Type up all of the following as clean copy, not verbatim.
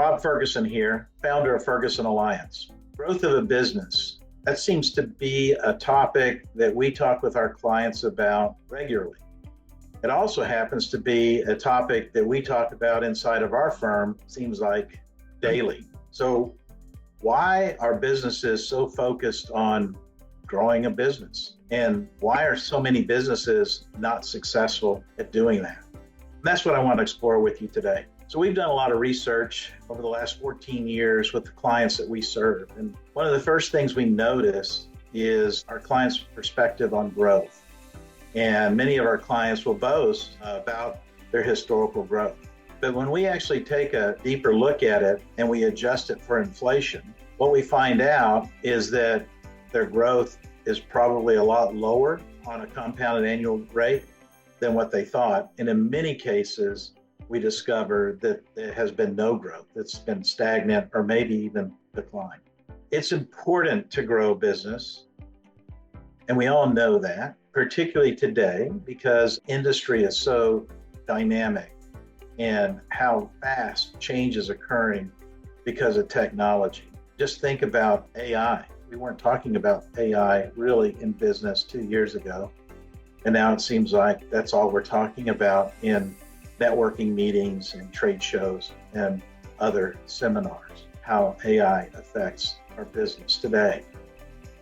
Bob Ferguson here, founder of Ferguson Alliance. Growth of a business. That seems to be a topic that we talk with our clients about regularly. It also happens to be a topic that we talk about inside of our firm, seems like daily. So why are businesses so focused on growing a business? And why are so many businesses not successful at doing that? And that's what I want to explore with you today. So we've done a lot of research over the last 14 years with the clients that we serve. And one of the first things we notice is our clients' perspective on growth. And many of our clients will boast about their historical growth. But when we actually take a deeper look at it and we adjust it for inflation, what we find out is that their growth is probably a lot lower on a compounded annual rate than what they thought. And in many cases, we discover that there has been no growth. It's been stagnant or maybe even declined. It's important to grow a business, and we all know that, particularly today, because industry is so dynamic and how fast change is occurring because of technology. Just think about AI. We weren't talking about AI really in business 2 years ago, and now it seems like that's all we're talking about in networking meetings and trade shows and other seminars, how AI affects our business today.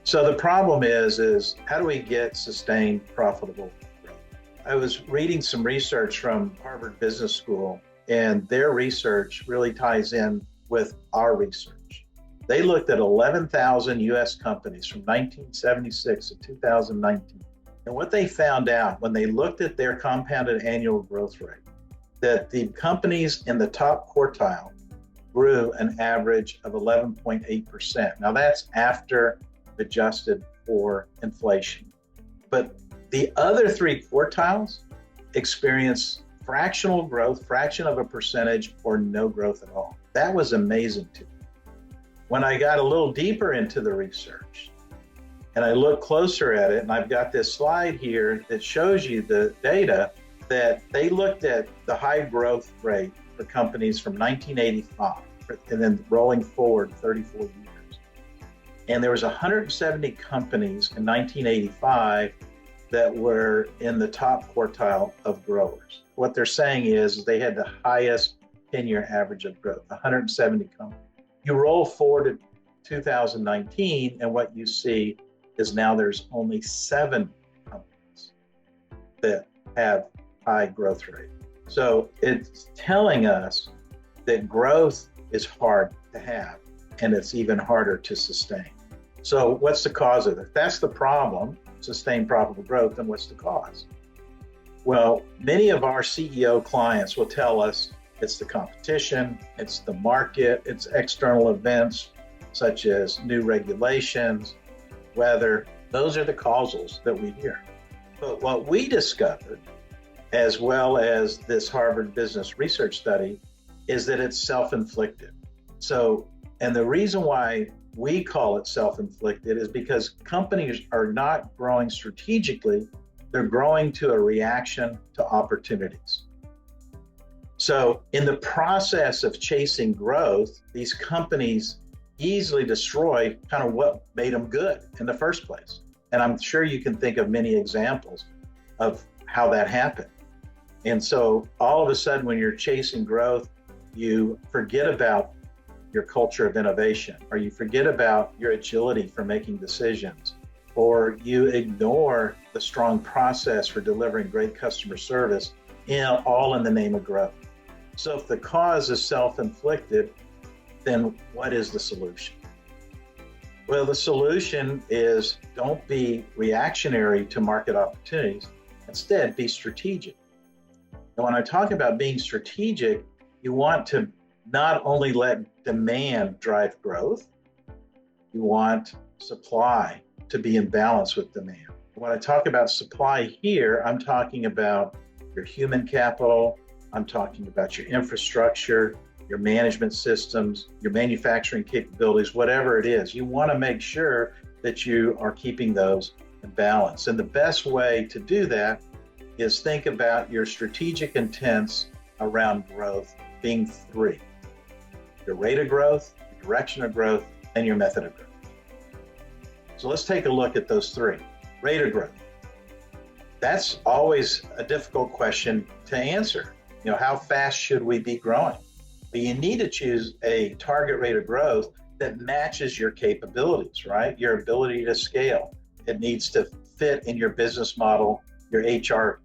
So the problem is how do we get sustained profitable growth? I was reading some research from Harvard Business School, and their research really ties in with our research. They looked at 11,000 US companies from 1976 to 2019. And what they found out when they looked at their compounded annual growth rate, that the companies in the top quartile grew an average of 11.8%. Now that's after adjusted for inflation. But the other three quartiles experienced fractional growth, fraction of a percentage, or no growth at all. That was amazing to me. When I got a little deeper into the research and I looked closer at it, and I've got this slide here that shows you the data that they looked at the high growth rate for companies from 1985 and then rolling forward 34 years. And there was 170 companies in 1985 that were in the top quartile of growers. What they're saying is they had the highest 10-year average of growth, 170 companies. You roll forward to 2019, and what you see is now there's only 7 companies that have high growth rate. So it's telling us that growth is hard to have, and it's even harder to sustain. So what's the cause of it? If that's the problem, sustained profitable growth, then what's the cause? Well, many of our CEO clients will tell us it's the competition, it's the market, it's external events such as new regulations, weather. Those are the causals that we hear. But what we discovered, as well as this Harvard Business Research study, is that it's self-inflicted. So, and the reason why we call it self-inflicted is because companies are not growing strategically, they're growing to a reaction to opportunities. So in the process of chasing growth, these companies easily destroy kind of what made them good in the first place. And I'm sure you can think of many examples of how that happened. And so all of a sudden, when you're chasing growth, you forget about your culture of innovation, or you forget about your agility for making decisions, or you ignore the strong process for delivering great customer service, all in the name of growth. So if the cause is self-inflicted, then what is the solution? Well, the solution is don't be reactionary to market opportunities. Instead, be strategic. And when I talk about being strategic, you want to not only let demand drive growth, you want supply to be in balance with demand. When I talk about supply here, I'm talking about your human capital, I'm talking about your infrastructure, your management systems, your manufacturing capabilities, whatever it is. You want to make sure that you are keeping those in balance. And the best way to do that is think about your strategic intents around growth being 3. your rate of growth, your direction of growth, and your method of growth. So let's take a look at those three. Rate of growth. That's always a difficult question to answer. How fast should we be growing? But you need to choose a target rate of growth that matches your capabilities, right? Your ability to scale. It needs to fit in your business model, your HR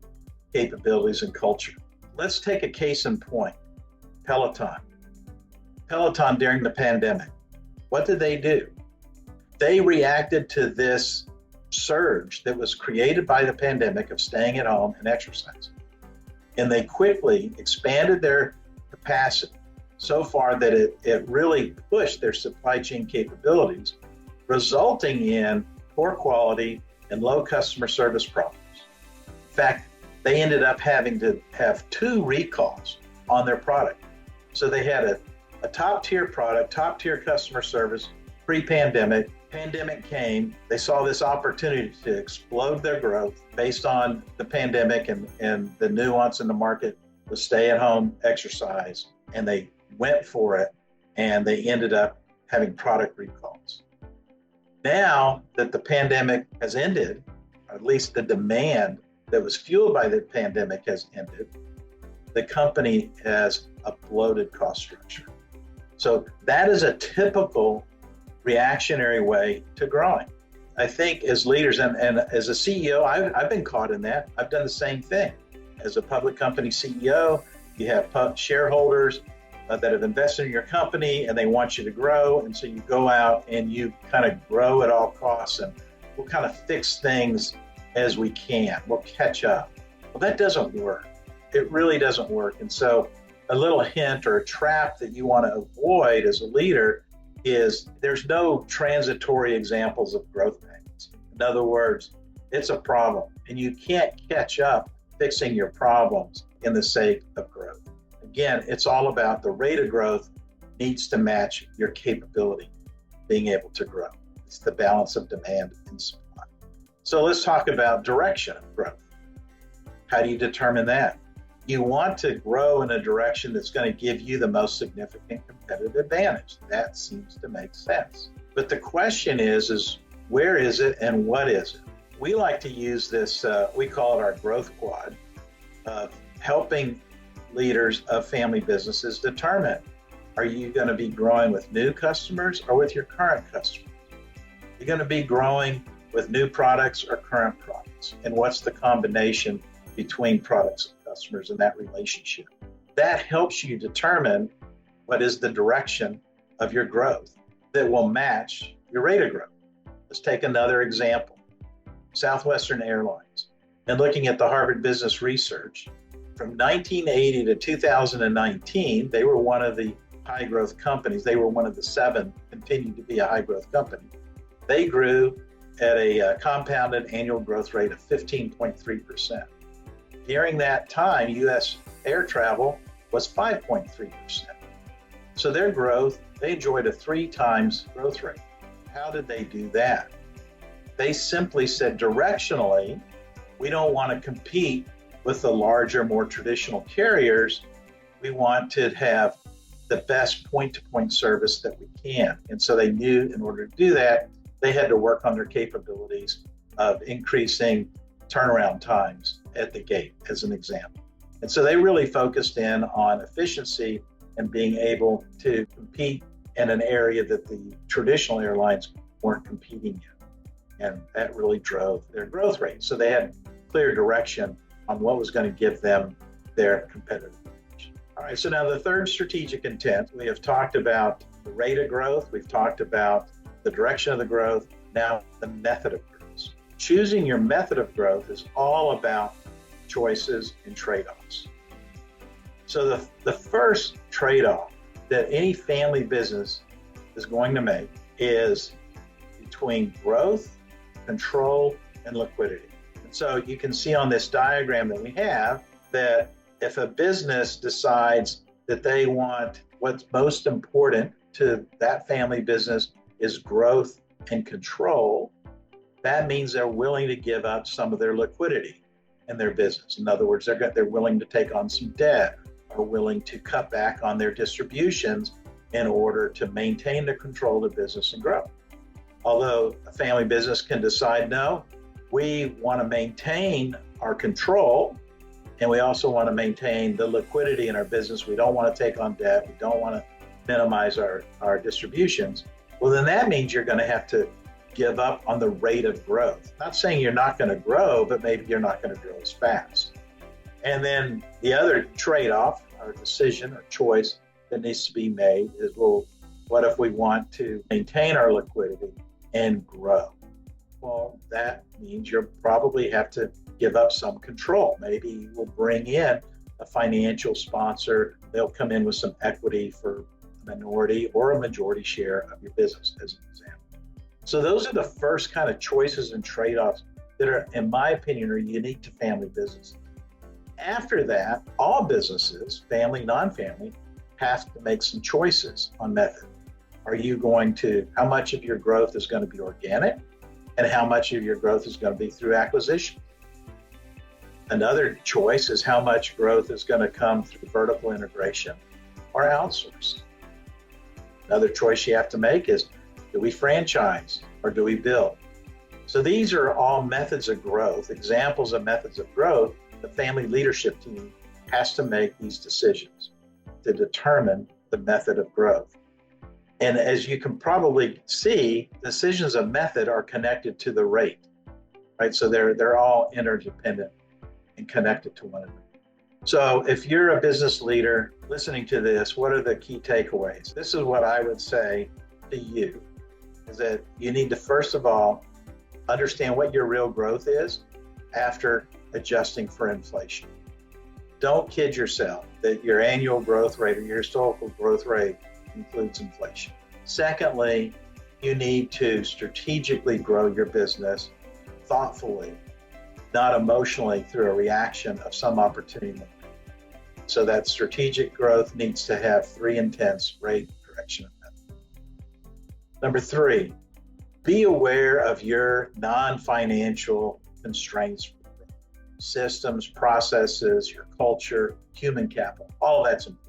capabilities and culture. Let's take a case in point. Peloton during the pandemic. What did they do? They reacted to this surge that was created by the pandemic of staying at home and exercising. And they quickly expanded their capacity so far that it really pushed their supply chain capabilities, resulting in poor quality and low customer service problems. In fact, they ended up having to have 2 recalls on their product. So they had a top-tier product, top-tier customer service, pre-pandemic. Pandemic came, they saw this opportunity to explode their growth based on the pandemic and the nuance in the market with stay-at-home exercise, and they went for it, and they ended up having product recalls. Now that the pandemic has ended, or at least the demand that was fueled by the pandemic has ended, the company has a bloated cost structure. So that is a typical reactionary way to growing. I think as leaders and as a CEO, I've been caught in that. I've done the same thing. As a public company CEO, you have shareholders that have invested in your company and they want you to grow. And so you go out and you kind of grow at all costs and we'll kind of fix things as we can. We'll catch up. Well, that doesn't work. It really doesn't work. And so a little hint or a trap that you want to avoid as a leader is there's no transitory examples of growth pains. In other words, it's a problem and you can't catch up fixing your problems in the sake of growth. Again, it's all about the rate of growth needs to match your capability, being able to grow. It's the balance of demand and supply. So let's talk about direction of growth. How do you determine that? You want to grow in a direction that's going to give you the most significant competitive advantage. That seems to make sense. But the question is where is it and what is it? We like to use this, we call it our growth quad, of helping leaders of family businesses determine, are you going to be growing with new customers or with your current customers? You're going to be growing with new products or current products? And what's the combination between products and customers in that relationship? That helps you determine what is the direction of your growth that will match your rate of growth. Let's take another example. Southwestern Airlines. And looking at the Harvard Business Research, from 1980 to 2019, they were one of the high growth companies. They were one of the 7, continued to be a high growth company. They grew at a compounded annual growth rate of 15.3%. During that time, U.S. air travel was 5.3%. So their growth, they enjoyed a 3 times growth rate. How did they do that? They simply said directionally, we don't want to compete with the larger, more traditional carriers. We want to have the best point-to-point service that we can. And so they knew in order to do that, they had to work on their capabilities of increasing turnaround times at the gate, as an example. And so they really focused in on efficiency and being able to compete in an area that the traditional airlines weren't competing in. And that really drove their growth rate. So they had clear direction on what was going to give them their competitive edge. All right, so now the third strategic intent, we have talked about the rate of growth, we've talked about the direction of the growth, now the method of growth. Choosing your method of growth is all about choices and trade-offs. So the first trade-off that any family business is going to make is between growth, control, and liquidity. And so you can see on this diagram that we have that if a business decides that they want what's most important to that family business is growth and control, that means they're willing to give up some of their liquidity in their business. In other words, they're willing to take on some debt or willing to cut back on their distributions in order to maintain the control of the business and grow. Although a family business can decide, no, we want to maintain our control, and we also want to maintain the liquidity in our business. We don't want to take on debt. We don't want to minimize our distributions. Well, then that means you're going to have to give up on the rate of growth. Not saying you're not going to grow, but maybe you're not going to grow as fast. And then the other trade-off or decision or choice that needs to be made is, well, what if we want to maintain our liquidity and grow? Well, that means you'll probably have to give up some control. Maybe you will bring in a financial sponsor. They'll come in with some equity for a minority or a majority share of your business, as an example. So those are the first kind of choices and trade-offs that are, in my opinion, are unique to family businesses. After that, all businesses, family, non-family, have to make some choices on method. How much of your growth is going to be organic, and how much of your growth is going to be through acquisition? Another choice is how much growth is going to come through vertical integration or outsource. Another choice you have to make is, do we franchise or do we build? So these are all methods of growth, examples of methods of growth. The family leadership team has to make these decisions to determine the method of growth. And as you can probably see, decisions of method are connected to the rate, right? So they're all interdependent and connected to one another. So if you're a business leader listening to this, what are the key takeaways? This is what I would say to you, is that you need to, first of all, understand what your real growth is after adjusting for inflation. Don't kid yourself that your annual growth rate or your historical growth rate includes inflation. Secondly, you need to strategically grow your business thoughtfully, not emotionally through a reaction of some opportunity. So that strategic growth needs to have three intents: rate, direction, and method. Number three, be aware of your non-financial constraints: systems, processes, your culture, human capital. All that's important.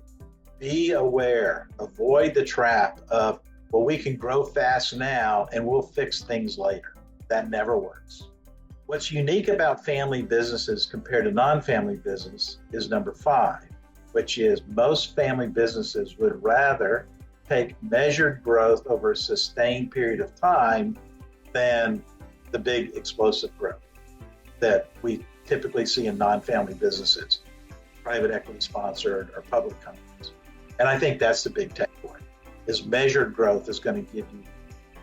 Be aware, avoid the trap of, well, we can grow fast now and we'll fix things later. That never works. What's unique about family businesses compared to non-family business is number 5, which is most family businesses would rather take measured growth over a sustained period of time than the big explosive growth that we typically see in non-family businesses, private equity sponsored or public companies. And I think that's the big takeaway, is measured growth is going to give you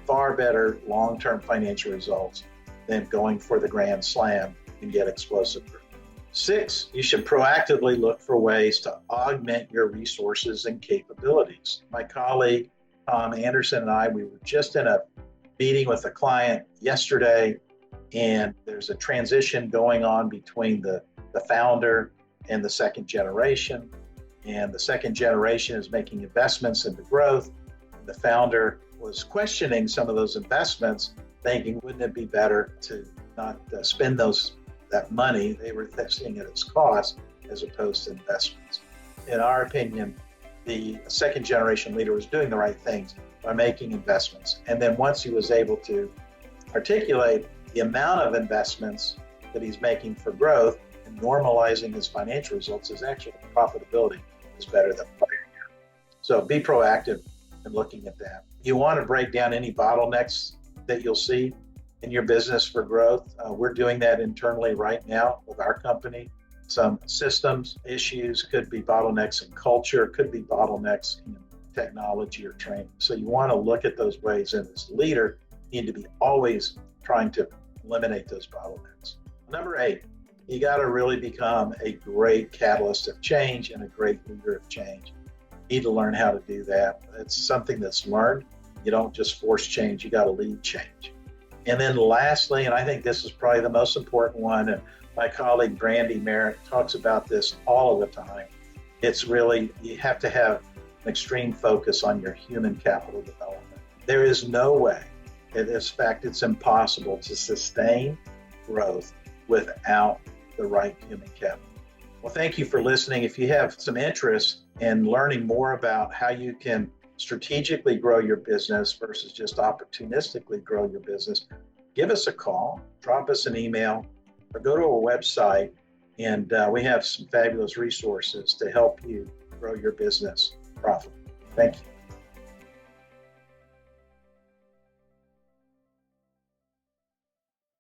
far better long-term financial results than going for the grand slam and get explosive growth. 6, you should proactively look for ways to augment your resources and capabilities. My colleague, Tom Anderson, and I, we were just in a meeting with a client yesterday, and there's a transition going on between the founder and the second generation. And the second generation is making investments into growth. The founder was questioning some of those investments, thinking, wouldn't it be better to not spend that money? They were seeing it as cost as opposed to investments. In our opinion, the second generation leader was doing the right things by making investments. And then once he was able to articulate the amount of investments that he's making for growth and normalizing his financial results, his actual profitability is better than prior year. So be proactive in looking at that. You want to break down any bottlenecks that you'll see in your business for growth. We're doing that internally right now with our company. Some systems issues, could be bottlenecks in culture, could be bottlenecks in technology or training. So you want to look at those ways, and as a leader, you need to be always trying to eliminate those bottlenecks. Number 8, you got to really become a great catalyst of change and a great leader of change. You need to learn how to do that. It's something that's learned. You don't just force change, you got to lead change. And then lastly, and I think this is probably the most important one, and my colleague Brandy Merritt talks about this all of the time, it's really, you have to have an extreme focus on your human capital development. There is no way, in fact, it's impossible to sustain growth without the right human capital. Well, thank you for listening. If you have some interest in learning more about how you can strategically grow your business versus just opportunistically grow your business, give us a call, drop us an email, or go to our website, and we have some fabulous resources to help you grow your business profitably. Thank you.